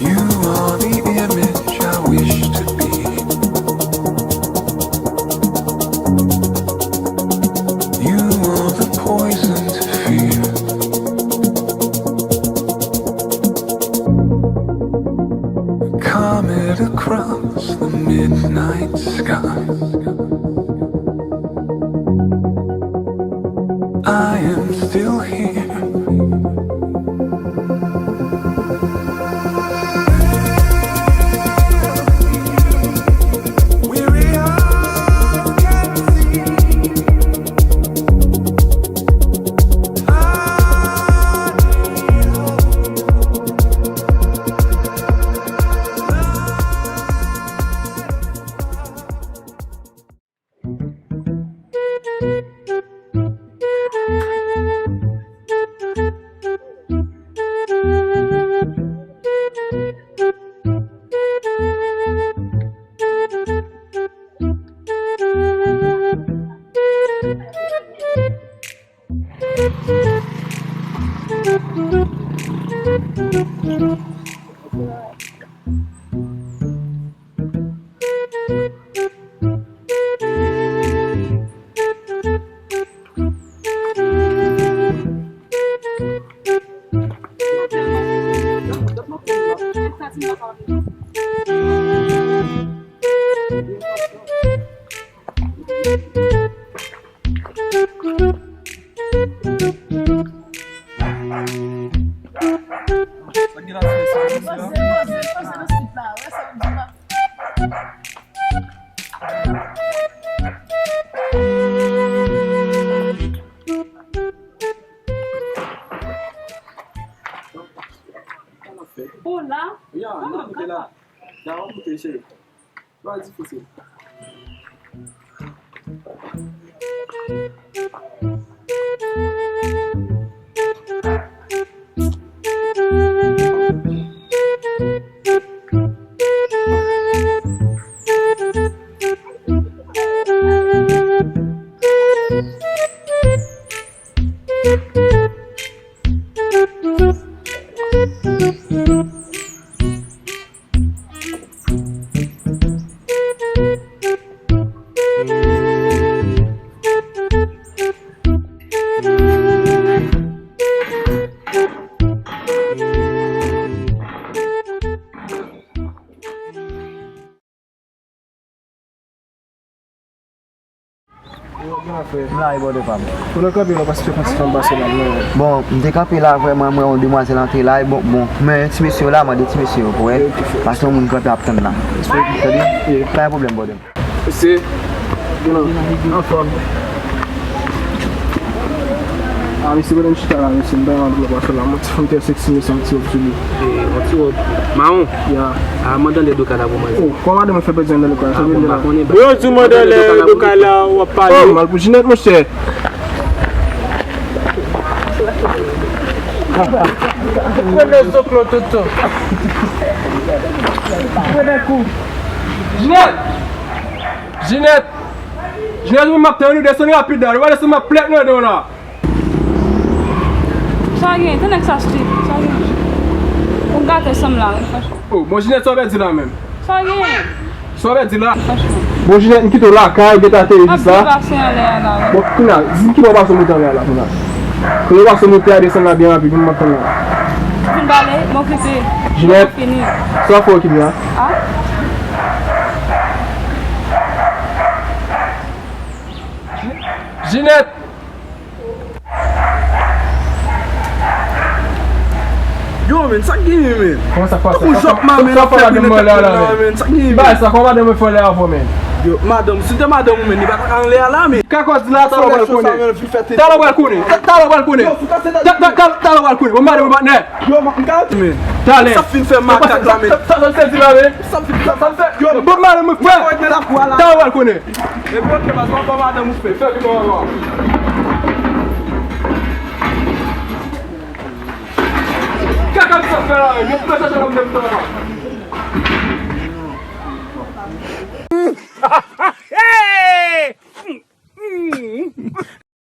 You are the image I wish to be. You are the poison to fear. Comet across the midnight sky. I am still here. Olá? Ya, nan mwen la. Ya, an mwen te che. Ba difícil. Mla e bode fam. Pou nou kapi nou pas fè konti fèm basè la mwen. Bon, mte kapi la vreman mwen yon demoiselle entre la bon, men ti mesye la mwen de ti mesye pou e. Parce que moun kapi ap ten la. Tadi? Pa yon problem bode. Ese, an fòm. A mi se bode mchita la, mwen se mben an dlo basè la. Mwen ti fèm te seksi mwen santi wop juli. Maon? Ya. A mwen dan le do kada pou mwen. Oh, kwa mwen de mwen fè bezwen de lukwa? Yo tu mwen dan le do kada wap pale. Oh, mal pou jinet mwen se. Mwen de soklo toto. Mwen de kou. Jinet! Jinet! Jinet mwen map te yon nou de son rapid dar. Wè de son map plek nou de yon la. Sage, ten ek sa street. Sage. Ou gate som la. Oh, bon Jinet so bet di la men. Sage. So bet di la. Bon jinet mwen kito la, kan geta te yon Ap sa. vasen ale la. Bon, kuna, zin ki mwen baso mwen tan la kuna. Kwen yon baso mwen te a de son la bien rapi, mwen map tan la. Fin bale, mwen klipe. Jinet, Fini. so fò ki bya. Ha? Jinet! Yo men, sak gen men. Koman sa fwa sa? Ou jok man men, Sa fwa la de mwen la la men. men. Sak gen Ba, men. sa koman de mwen fwa le avon men. Yo, madam, si te madam men, ni bata kan le ala men. Kakos di la talo balkone. Talo balkone. Talo balkone. Yo, futa se da. Talo balkone. Mwen made mwen bat ne. Yo, mak nkat men. Tale. Sa fin fè makak la men. Sa se di la men. Sa fin fè. Yo, mwen made mwen fwe. men la kwa la. Talo balkone. E bon ke bas wap madam mou fè. Fè ki mwen wap. Kakos sa fè la men. Mwen fwe sa chan mwen fwe la.